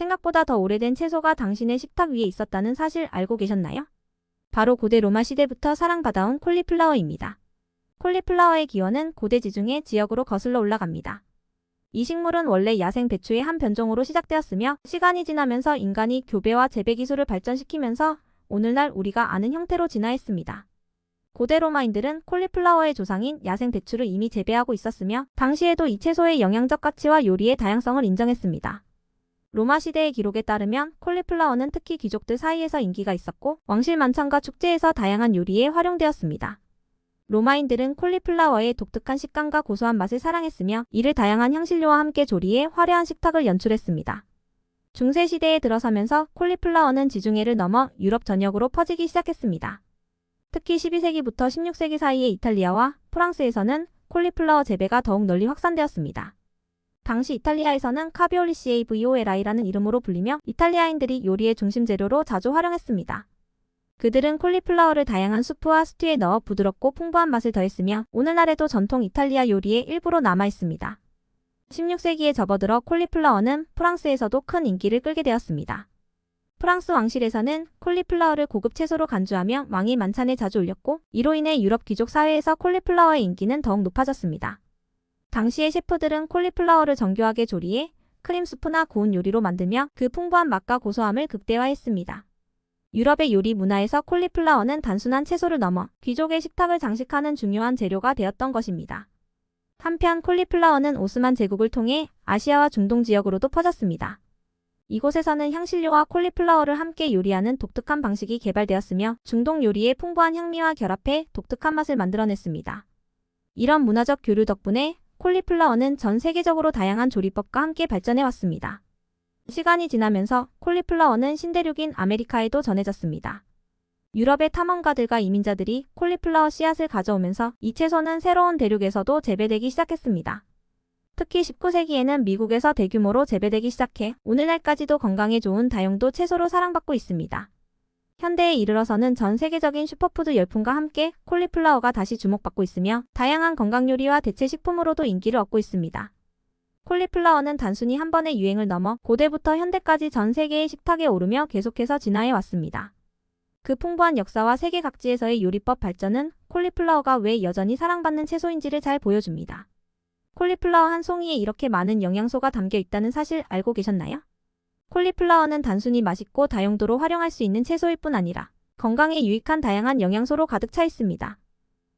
생각보다 더 오래된 채소가 당신의 식탁 위에 있었다는 사실 알고 계셨나요? 바로 고대 로마 시대부터 사랑받아온 콜리플라워입니다. 콜리플라워의 기원은 고대 지중해 지역으로 거슬러 올라갑니다. 이 식물은 원래 야생 배추의 한 변종으로 시작되었으며 시간이 지나면서 인간이 교배와 재배 기술을 발전시키면서 오늘날 우리가 아는 형태로 진화했습니다. 고대 로마인들은 콜리플라워의 조상인 야생 배추를 이미 재배하고 있었으며 당시에도 이 채소의 영양적 가치와 요리의 다양성을 인정했습니다. 로마 시대의 기록에 따르면 콜리플라워는 특히 귀족들 사이에서 인기가 있었고 왕실 만찬과 축제에서 다양한 요리에 활용되었습니다. 로마인들은 콜리플라워의 독특한 식감과 고소한 맛을 사랑했으며 이를 다양한 향신료와 함께 조리해 화려한 식탁을 연출했습니다. 중세시대에 들어서면서 콜리플라워는 지중해를 넘어 유럽 전역으로 퍼지기 시작했습니다. 특히 12세기부터 16세기 사이에 이탈리아와 프랑스에서는 콜리플라워 재배가 더욱 널리 확산되었습니다. 당시 이탈리아에서는 카비올리시에이 VOLI라는 이름으로 불리며 이탈리아인들이 요리의 중심 재료로 자주 활용했습니다. 그들은 콜리플라워를 다양한 수프와 스튜에 넣어 부드럽고 풍부한 맛을 더했으며 오늘날에도 전통 이탈리아 요리의 일부로 남아있습니다. 16세기에 접어들어 콜리플라워는 프랑스에서도 큰 인기를 끌게 되었습니다. 프랑스 왕실에서는 콜리플라워를 고급 채소로 간주하며 왕의 만찬에 자주 올렸고 이로 인해 유럽 귀족 사회에서 콜리플라워의 인기는 더욱 높아졌습니다. 당시의 셰프들은 콜리플라워를 정교하게 조리해 크림 수프나 구운 요리로 만들며 그 풍부한 맛과 고소함을 극대화했습니다. 유럽의 요리 문화에서 콜리플라워는 단순한 채소를 넘어 귀족의 식탁을 장식하는 중요한 재료가 되었던 것입니다. 한편 콜리플라워는 오스만 제국을 통해 아시아와 중동 지역으로도 퍼졌습니다. 이곳에서는 향신료와 콜리플라워를 함께 요리하는 독특한 방식이 개발되었으며 중동 요리의 풍부한 향미와 결합해 독특한 맛을 만들어냈습니다. 이런 문화적 교류 덕분에 콜리플라워는 전 세계적으로 다양한 조리법과 함께 발전해왔습니다. 시간이 지나면서 콜리플라워는 신대륙인 아메리카에도 전해졌습니다. 유럽의 탐험가들과 이민자들이 콜리플라워 씨앗을 가져오면서 이 채소는 새로운 대륙에서도 재배되기 시작했습니다. 특히 19세기에는 미국에서 대규모로 재배되기 시작해 오늘날까지도 건강에 좋은 다용도 채소로 사랑받고 있습니다. 현대에 이르러서는 전 세계적인 슈퍼푸드 열풍과 함께 콜리플라워가 다시 주목받고 있으며 다양한 건강 요리와 대체 식품으로도 인기를 얻고 있습니다. 콜리플라워는 단순히 한 번의 유행을 넘어 고대부터 현대까지 전 세계의 식탁에 오르며 계속해서 진화해 왔습니다. 그 풍부한 역사와 세계 각지에서의 요리법 발전은 콜리플라워가 왜 여전히 사랑받는 채소인지를 잘 보여줍니다. 콜리플라워 한 송이에 이렇게 많은 영양소가 담겨 있다는 사실 알고 계셨나요? 콜리플라워는 단순히 맛있고 다용도로 활용할 수 있는 채소일 뿐 아니라 건강에 유익한 다양한 영양소로 가득 차 있습니다.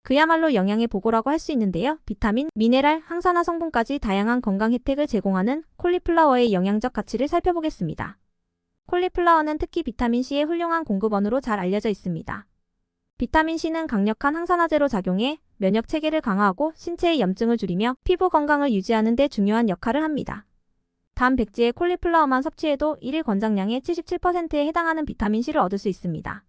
그야말로 영양의 보고라고 할 수 있는데요. 비타민, 미네랄, 항산화 성분까지 다양한 건강 혜택을 제공하는 콜리플라워의 영양적 가치를 살펴보겠습니다. 콜리플라워는 특히 비타민C의 훌륭한 공급원으로 잘 알려져 있습니다. 비타민C는 강력한 항산화제로 작용해 면역 체계를 강화하고 신체의 염증을 줄이며 피부 건강을 유지하는 데 중요한 역할을 합니다. 단 백지의 콜리플라워만 섭취해도 1일 권장량의 77%에 해당하는 비타민C를 얻을 수 있습니다.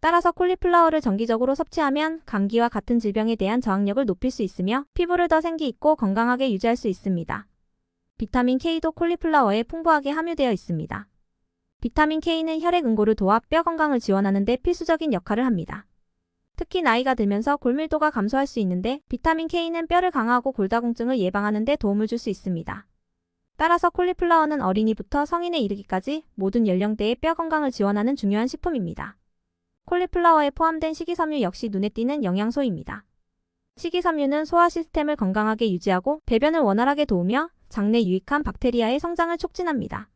따라서 콜리플라워를 정기적으로 섭취하면 감기와 같은 질병에 대한 저항력을 높일 수 있으며 피부를 더 생기 있고 건강하게 유지할 수 있습니다. 비타민 K도 콜리플라워에 풍부하게 함유되어 있습니다. 비타민 K는 혈액 응고를 도와 뼈 건강을 지원하는 데 필수적인 역할을 합니다. 특히 나이가 들면서 골밀도가 감소할 수 있는데 비타민 K는 뼈를 강화하고 골다공증을 예방하는 데 도움을 줄 수 있습니다. 따라서 콜리플라워는 어린이부터 성인에 이르기까지 모든 연령대의 뼈 건강을 지원하는 중요한 식품입니다. 콜리플라워에 포함된 식이섬유 역시 눈에 띄는 영양소입니다. 식이섬유는 소화 시스템을 건강하게 유지하고 배변을 원활하게 도우며 장내 유익한 박테리아의 성장을 촉진합니다.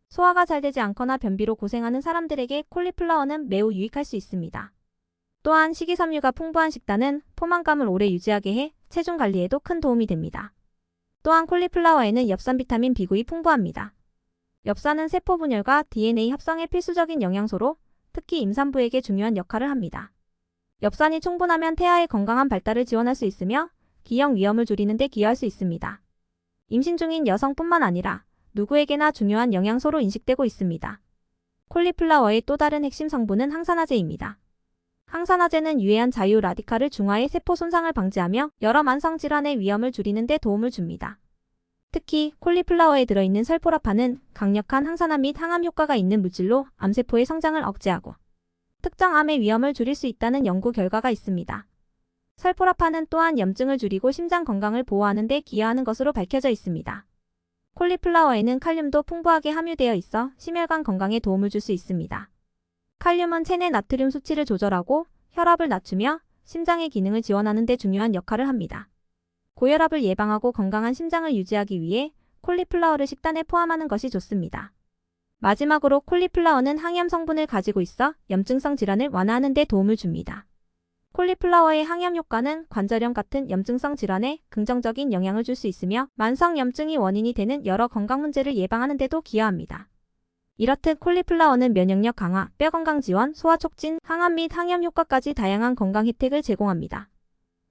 소화가 잘 되지 않거나 변비로 고생하는 사람들에게 콜리플라워는 매우 유익할 수 있습니다. 또한 식이섬유가 풍부한 식단은 포만감을 오래 유지하게 해 체중 관리에도 큰 도움이 됩니다. 또한 콜리플라워에는 엽산 비타민 B9이 풍부합니다. 엽산은 세포 분열과 DNA 합성에 필수적인 영양소로 특히 임산부에게 중요한 역할을 합니다. 엽산이 충분하면 태아의 건강한 발달을 지원할 수 있으며 기형 위험을 줄이는 데 기여할 수 있습니다. 임신 중인 여성뿐만 아니라 누구에게나 중요한 영양소로 인식되고 있습니다. 콜리플라워의 또 다른 핵심 성분은 항산화제입니다. 항산화제는 유해한 자유 라디칼을 중화해 세포 손상을 방지하며 여러 만성 질환의 위험을 줄이는 데 도움을 줍니다. 특히 콜리플라워에 들어있는 설포라판은 강력한 항산화 및 항암 효과가 있는 물질로 암세포의 성장을 억제하고 특정 암의 위험을 줄일 수 있다는 연구 결과가 있습니다. 설포라판은 또한 염증을 줄이고 심장 건강을 보호하는 데 기여하는 것으로 밝혀져 있습니다. 콜리플라워에는 칼륨도 풍부하게 함유되어 있어 심혈관 건강에 도움을 줄 수 있습니다. 칼륨은 체내 나트륨 수치를 조절하고 혈압을 낮추며 심장의 기능을 지원하는 데 중요한 역할을 합니다. 고혈압을 예방하고 건강한 심장을 유지하기 위해 콜리플라워를 식단에 포함하는 것이 좋습니다. 마지막으로 콜리플라워는 항염 성분을 가지고 있어 염증성 질환을 완화하는 데 도움을 줍니다. 콜리플라워의 항염 효과는 관절염 같은 염증성 질환에 긍정적인 영향을 줄 수 있으며 만성 염증이 원인이 되는 여러 건강 문제를 예방하는 데도 기여합니다. 이렇듯 콜리플라워는 면역력 강화, 뼈 건강 지원, 소화 촉진, 항암 및 항염 효과까지 다양한 건강 혜택을 제공합니다.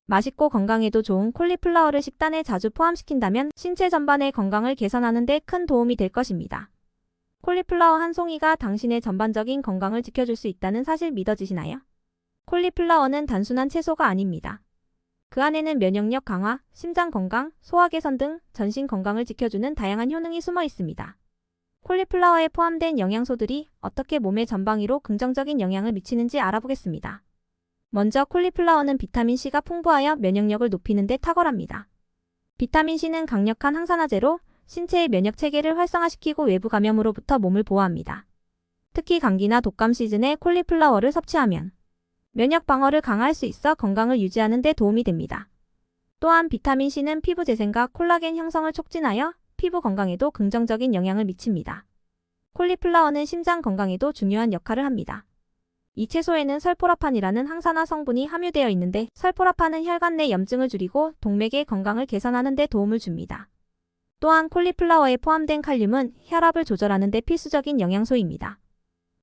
맛있고 건강에도 좋은 콜리플라워를 식단에 자주 포함시킨다면 신체 전반의 건강을 개선하는 데 큰 도움이 될 것입니다. 콜리플라워 한 송이가 당신의 전반적인 건강을 지켜줄 수 있다는 사실 믿어지시나요? 콜리플라워는 단순한 채소가 아닙니다. 그 안에는 면역력 강화, 심장 건강, 소화 개선 등 전신 건강을 지켜주는 다양한 효능이 숨어 있습니다. 콜리플라워에 포함된 영양소들이 어떻게 몸의 전방위로 긍정적인 영향을 미치는지 알아보겠습니다. 먼저 콜리플라워는 비타민C가 풍부하여 면역력을 높이는 데 탁월합니다. 비타민C는 강력한 항산화제로 신체의 면역 체계를 활성화시키고 외부 감염으로부터 몸을 보호합니다. 특히 감기나 독감 시즌에 콜리플라워를 섭취하면 면역 방어를 강화할 수 있어 건강을 유지하는 데 도움이 됩니다. 또한 비타민C는 피부 재생과 콜라겐 형성을 촉진하여 피부 건강에도 긍정적인 영향을 미칩니다. 콜리플라워는 심장 건강에도 중요한 역할을 합니다. 이 채소에는 설포라판이라는 항산화 성분이 함유되어 있는데 설포라판은 혈관 내 염증을 줄이고 동맥의 건강을 개선하는 데 도움을 줍니다. 또한 콜리플라워에 포함된 칼륨은 혈압을 조절하는 데 필수적인 영양소입니다.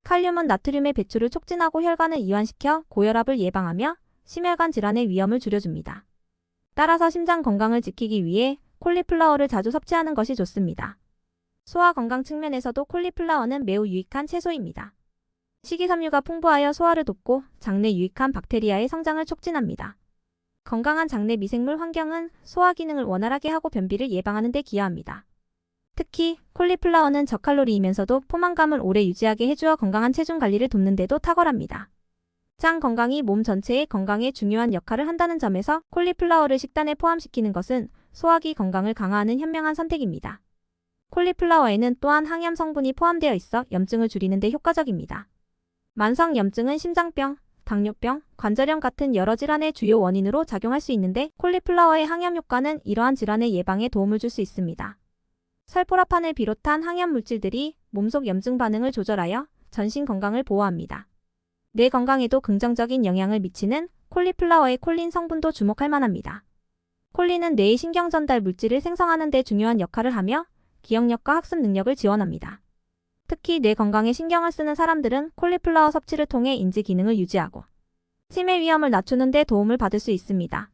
칼륨은 나트륨의 배출을 촉진하고 혈관을 이완시켜 고혈압을 예방하며 심혈관 질환의 위험을 줄여줍니다. 따라서 심장 건강을 지키기 위해 콜리플라워를 자주 섭취하는 것이 좋습니다. 소화 건강 측면에서도 콜리플라워는 매우 유익한 채소입니다. 식이섬유가 풍부하여 소화를 돕고 장내 유익한 박테리아의 성장을 촉진합니다. 건강한 장내 미생물 환경은 소화 기능을 원활하게 하고 변비를 예방하는 데 기여합니다. 특히 콜리플라워는 저칼로리이면서도 포만감을 오래 유지하게 해주어 건강한 체중 관리를 돕는 데도 탁월합니다. 장 건강이 몸 전체의 건강에 중요한 역할을 한다는 점에서 콜리플라워를 식단에 포함시키는 것은 소화기 건강을 강화하는 현명한 선택입니다. 콜리플라워에는 또한 항염 성분이 포함되어 있어 염증을 줄이는 데 효과적입니다. 만성 염증은 심장병, 당뇨병, 관절염 같은 여러 질환의 주요 원인으로 작용할 수 있는데 콜리플라워의 항염 효과는 이러한 질환의 예방에 도움을 줄 수 있습니다. 설포라판을 비롯한 항염 물질들이 몸속 염증 반응을 조절하여 전신 건강을 보호합니다. 뇌 건강에도 긍정적인 영향을 미치는 콜리플라워의 콜린 성분도 주목할 만합니다. 콜린은 뇌의 신경 전달 물질을 생성하는 데 중요한 역할을 하며 기억력과 학습 능력을 지원합니다. 특히 뇌 건강에 신경을 쓰는 사람들은 콜리플라워 섭취를 통해 인지 기능을 유지하고 치매 위험을 낮추는 데 도움을 받을 수 있습니다.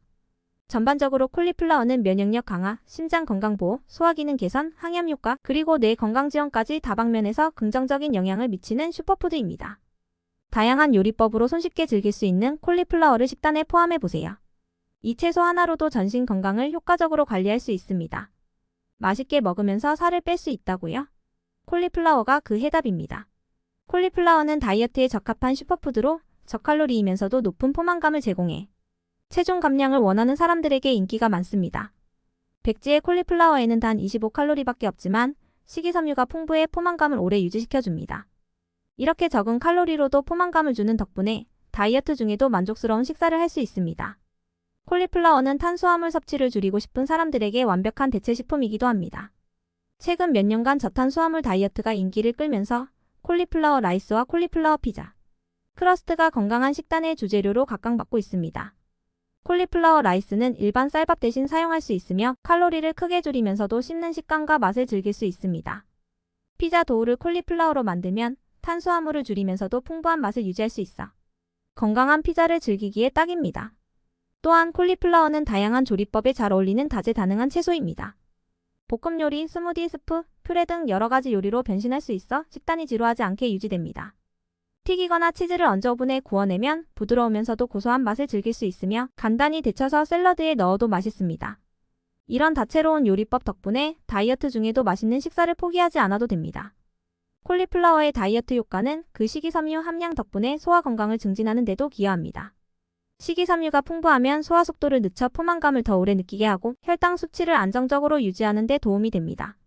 전반적으로 콜리플라워는 면역력 강화, 심장 건강 보호, 소화 기능 개선, 항염 효과, 그리고 뇌 건강 지원까지 다방면에서 긍정적인 영향을 미치는 슈퍼푸드입니다. 다양한 요리법으로 손쉽게 즐길 수 있는 콜리플라워를 식단에 포함해보세요. 이 채소 하나로도 전신 건강을 효과적으로 관리할 수 있습니다. 맛있게 먹으면서 살을 뺄 수 있다고요? 콜리플라워가 그 해답입니다. 콜리플라워는 다이어트에 적합한 슈퍼푸드로 저칼로리이면서도 높은 포만감을 제공해 체중 감량을 원하는 사람들에게 인기가 많습니다. 백지의 콜리플라워에는 단 25칼로리밖에 없지만 식이섬유가 풍부해 포만감을 오래 유지시켜줍니다. 이렇게 적은 칼로리로도 포만감을 주는 덕분에 다이어트 중에도 만족스러운 식사를 할 수 있습니다. 콜리플라워는 탄수화물 섭취를 줄이고 싶은 사람들에게 완벽한 대체 식품이기도 합니다. 최근 몇 년간 저탄수화물 다이어트가 인기를 끌면서 콜리플라워 라이스와 콜리플라워 피자, 크러스트가 건강한 식단의 주재료로 각광받고 있습니다. 콜리플라워 라이스는 일반 쌀밥 대신 사용할 수 있으며 칼로리를 크게 줄이면서도 씹는 식감과 맛을 즐길 수 있습니다. 피자 도우를 콜리플라워로 만들면 탄수화물을 줄이면서도 풍부한 맛을 유지할 수 있어 건강한 피자를 즐기기에 딱입니다. 또한 콜리플라워는 다양한 조리법에 잘 어울리는 다재다능한 채소입니다. 볶음 요리, 스무디, 스프, 퓨레 등 여러 가지 요리로 변신할 수 있어 식단이 지루하지 않게 유지됩니다. 튀기거나 치즈를 얹어 오븐에 구워내면 부드러우면서도 고소한 맛을 즐길 수 있으며 간단히 데쳐서 샐러드에 넣어도 맛있습니다. 이런 다채로운 요리법 덕분에 다이어트 중에도 맛있는 식사를 포기하지 않아도 됩니다. 콜리플라워의 다이어트 효과는 그 식이섬유 함량 덕분에 소화 건강을 증진하는 데도 기여합니다. 식이섬유가 풍부하면 소화 속도를 늦춰 포만감을 더 오래 느끼게 하고 혈당 수치를 안정적으로 유지하는 데 도움이 됩니다.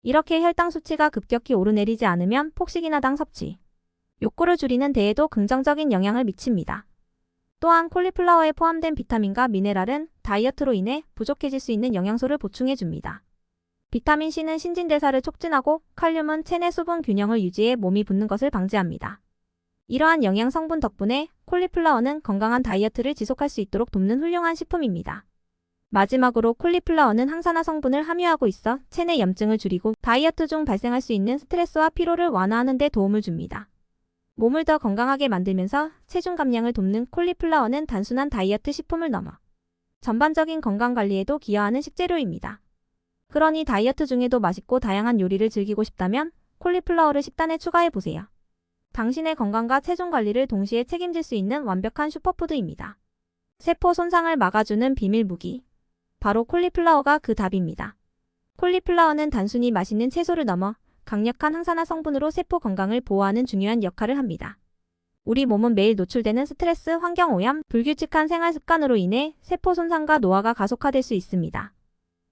이렇게 혈당 수치가 급격히 오르내리지 않으면 폭식이나 당 섭취, 욕구를 줄이는 데에도 긍정적인 영향을 미칩니다. 또한 콜리플라워에 포함된 비타민과 미네랄은 다이어트로 인해 부족해질 수 있는 영양소를 보충해줍니다. 비타민 C는 신진대사를 촉진하고 칼륨은 체내 수분 균형을 유지해 몸이 붓는 것을 방지합니다. 이러한 영양 성분 덕분에 콜리플라워는 건강한 다이어트를 지속할 수 있도록 돕는 훌륭한 식품입니다. 마지막으로 콜리플라워는 항산화 성분을 함유하고 있어 체내 염증을 줄이고 다이어트 중 발생할 수 있는 스트레스와 피로를 완화하는 데 도움을 줍니다. 몸을 더 건강하게 만들면서 체중 감량을 돕는 콜리플라워는 단순한 다이어트 식품을 넘어 전반적인 건강관리에도 기여하는 식재료입니다. 그러니 다이어트 중에도 맛있고 다양한 요리를 즐기고 싶다면 콜리플라워를 식단에 추가해보세요. 당신의 건강과 체중 관리를 동시에 책임질 수 있는 완벽한 슈퍼푸드입니다. 세포 손상을 막아주는 비밀 무기. 바로 콜리플라워가 그 답입니다. 콜리플라워는 단순히 맛있는 채소를 넘어 강력한 항산화 성분으로 세포 건강을 보호하는 중요한 역할을 합니다. 우리 몸은 매일 노출되는 스트레스, 환경오염, 불규칙한 생활 습관으로 인해 세포 손상과 노화가 가속화될 수 있습니다.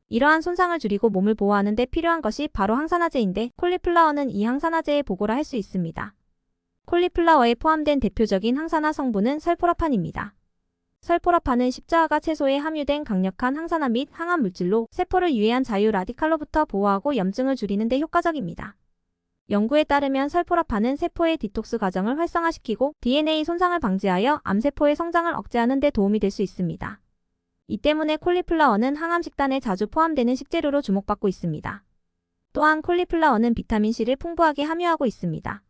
이러한 손상을 줄이고 몸을 보호하는 데 필요한 것이 바로 항산화제인데 콜리플라워는 이 항산화제의 보고라 할 수 있습니다. 콜리플라워에 포함된 대표적인 항산화 성분은 설포라판입니다. 설포라판은 십자화가 채소에 함유된 강력한 항산화 및 항암 물질로 세포를 유해한 자유 라디칼로부터 보호하고 염증을 줄이는 데 효과적입니다. 연구에 따르면 설포라판은 세포의 디톡스 과정을 활성화시키고 DNA 손상을 방지하여 암세포의 성장을 억제하는 데 도움이 될 수 있습니다. 이 때문에 콜리플라워는 항암 식단에 자주 포함되는 식재료로 주목받고 있습니다. 또한 콜리플라워는 비타민 C를 풍부하게 함유하고 있습니다.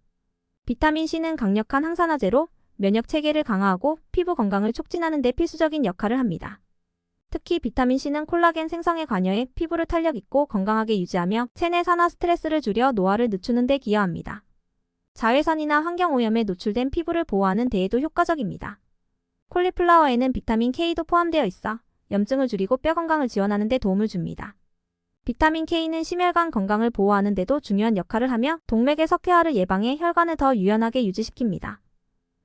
비타민 C는 강력한 항산화제로 면역 체계를 강화하고 피부 건강을 촉진하는 데 필수적인 역할을 합니다. 특히 비타민 C는 콜라겐 생성에 관여해 피부를 탄력 있고 건강하게 유지하며 체내 산화 스트레스를 줄여 노화를 늦추는 데 기여합니다. 자외선이나 환경오염에 노출된 피부를 보호하는 데에도 효과적입니다. 콜리플라워에는 비타민 K도 포함되어 있어 염증을 줄이고 뼈 건강을 지원하는 데 도움을 줍니다. 비타민 K는 심혈관 건강을 보호하는 데도 중요한 역할을 하며 동맥의 석회화를 예방해 혈관을 더 유연하게 유지시킵니다.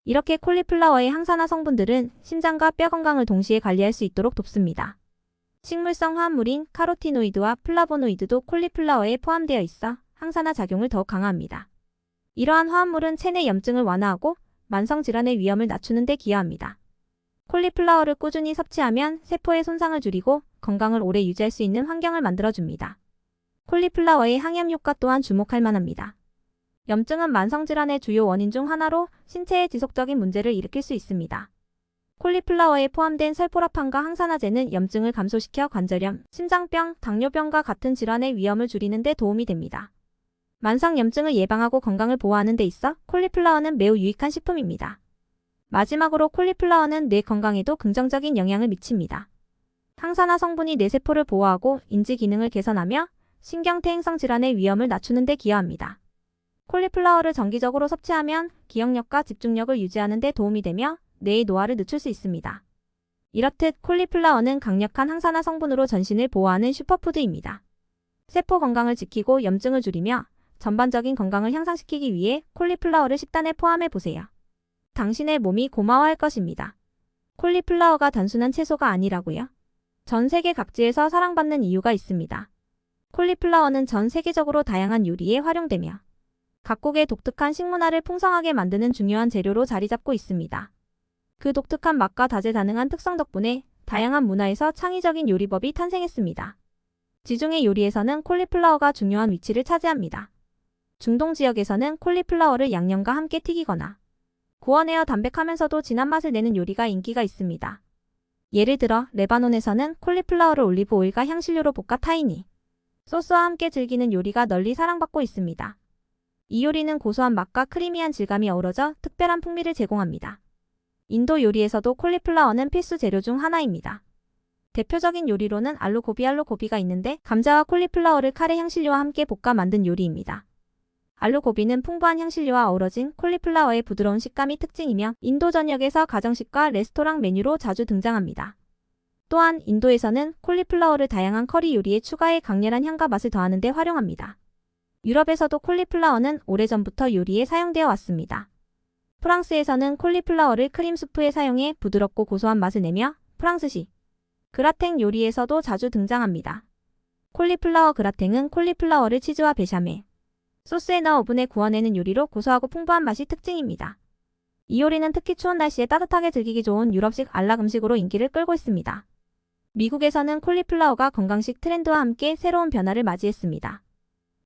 이렇게 콜리플라워의 항산화 성분들은 심장과 뼈 건강을 동시에 관리할 수 있도록 돕습니다. 식물성 화합물인 카로티노이드와 플라보노이드도 콜리플라워에 포함되어 있어 항산화 작용을 더욱 강화합니다. 이러한 화합물은 체내 염증을 완화하고 만성질환의 위험을 낮추는 데 기여합니다. 콜리플라워를 꾸준히 섭취하면 세포의 손상을 줄이고 건강을 오래 유지할 수 있는 환경을 만들어줍니다. 콜리플라워의 항염 효과 또한 주목할 만합니다. 염증은 만성질환의 주요 원인 중 하나로 신체에 지속적인 문제를 일으킬 수 있습니다. 콜리플라워에 포함된 설포라판과 항산화제는 염증을 감소시켜 관절염, 심장병, 당뇨병과 같은 질환의 위험을 줄이는 데 도움이 됩니다. 만성 염증을 예방하고 건강을 보호하는 데 있어 콜리플라워는 매우 유익한 식품입니다. 마지막으로 콜리플라워는 뇌 건강에도 긍정적인 영향을 미칩니다. 항산화 성분이 뇌세포를 보호하고 인지 기능을 개선하며 신경퇴행성 질환의 위험을 낮추는 데 기여합니다. 콜리플라워를 정기적으로 섭취하면 기억력과 집중력을 유지하는 데 도움이 되며 뇌의 노화를 늦출 수 있습니다. 이렇듯 콜리플라워는 강력한 항산화 성분으로 전신을 보호하는 슈퍼푸드입니다. 세포 건강을 지키고 염증을 줄이며 전반적인 건강을 향상시키기 위해 콜리플라워를 식단에 포함해보세요. 당신의 몸이 고마워할 것입니다. 콜리플라워가 단순한 채소가 아니라고요? 전 세계 각지에서 사랑받는 이유가 있습니다. 콜리플라워는 전 세계적으로 다양한 요리에 활용되며 각국의 독특한 식문화를 풍성하게 만드는 중요한 재료로 자리 잡고 있습니다. 그 독특한 맛과 다재다능한 특성 덕분에 다양한 문화에서 창의적인 요리법이 탄생했습니다. 지중해 요리에서는 콜리플라워가 중요한 위치를 차지합니다. 중동 지역에서는 콜리플라워를 양념과 함께 튀기거나 구워내어 담백하면서도 진한 맛을 내는 요리가 인기가 있습니다. 예를 들어 레바논에서는 콜리플라워를 올리브 오일과 향신료로 볶아 타히니 소스와 함께 즐기는 요리가 널리 사랑받고 있습니다. 이 요리는 고소한 맛과 크리미한 질감이 어우러져 특별한 풍미를 제공합니다. 인도 요리에서도 콜리플라워는 필수 재료 중 하나입니다. 대표적인 요리로는 알루고비가 있는데 감자와 콜리플라워를 카레 향신료와 함께 볶아 만든 요리입니다. 알루고비는 풍부한 향신료와 어우러진 콜리플라워의 부드러운 식감이 특징이며 인도 전역에서 가정식과 레스토랑 메뉴로 자주 등장합니다. 또한 인도에서는 콜리플라워를 다양한 커리 요리에 추가해 강렬한 향과 맛을 더하는 데 활용합니다. 유럽에서도 콜리플라워는 오래전부터 요리에 사용되어 왔습니다. 프랑스에서는 콜리플라워를 크림 수프에 사용해 부드럽고 고소한 맛을 내며 프랑스식 그라탱 요리에서도 자주 등장합니다. 콜리플라워 그라탱은 콜리플라워를 치즈와 베샤멜 소스에 넣어 오븐에 구워내는 요리로 고소하고 풍부한 맛이 특징입니다. 이 요리는 특히 추운 날씨에 따뜻하게 즐기기 좋은 유럽식 안락 음식으로 인기를 끌고 있습니다. 미국에서는 콜리플라워가 건강식 트렌드와 함께 새로운 변화를 맞이했습니다.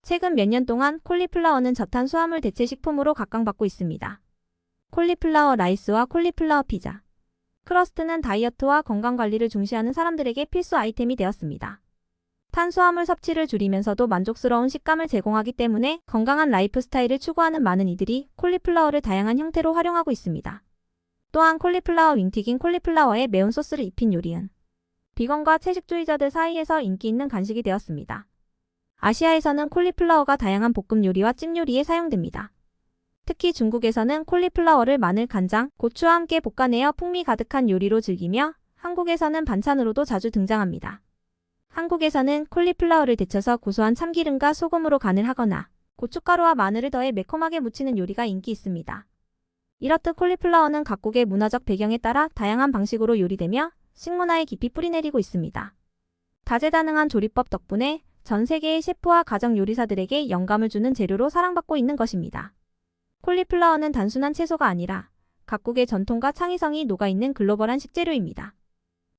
최근 몇 년 동안 콜리플라워는 저탄수화물 대체 식품으로 각광받고 있습니다. 콜리플라워 라이스와 콜리플라워 피자. 크러스트는 다이어트와 건강관리를 중시하는 사람들에게 필수 아이템이 되었습니다. 탄수화물 섭취를 줄이면서도 만족스러운 식감을 제공하기 때문에 건강한 라이프 스타일을 추구하는 많은 이들이 콜리플라워를 다양한 형태로 활용하고 있습니다. 또한 콜리플라워 윙튀긴 콜리플라워에 매운 소스를 입힌 요리는 비건과 채식주의자들 사이에서 인기 있는 간식이 되었습니다. 아시아에서는 콜리플라워가 다양한 볶음 요리와 찜 요리에 사용됩니다. 특히 중국에서는 콜리플라워를 마늘, 간장, 고추와 함께 볶아내어 풍미 가득한 요리로 즐기며 한국에서는 반찬으로도 자주 등장합니다. 한국에서는 콜리플라워를 데쳐서 고소한 참기름과 소금으로 간을 하거나 고춧가루와 마늘을 더해 매콤하게 무치는 요리가 인기 있습니다. 이렇듯 콜리플라워는 각국의 문화적 배경에 따라 다양한 방식으로 요리되며 식문화에 깊이 뿌리내리고 있습니다. 다재다능한 조리법 덕분에 전 세계의 셰프와 가정 요리사들에게 영감을 주는 재료로 사랑받고 있는 것입니다. 콜리플라워는 단순한 채소가 아니라 각국의 전통과 창의성이 녹아있는 글로벌한 식재료입니다.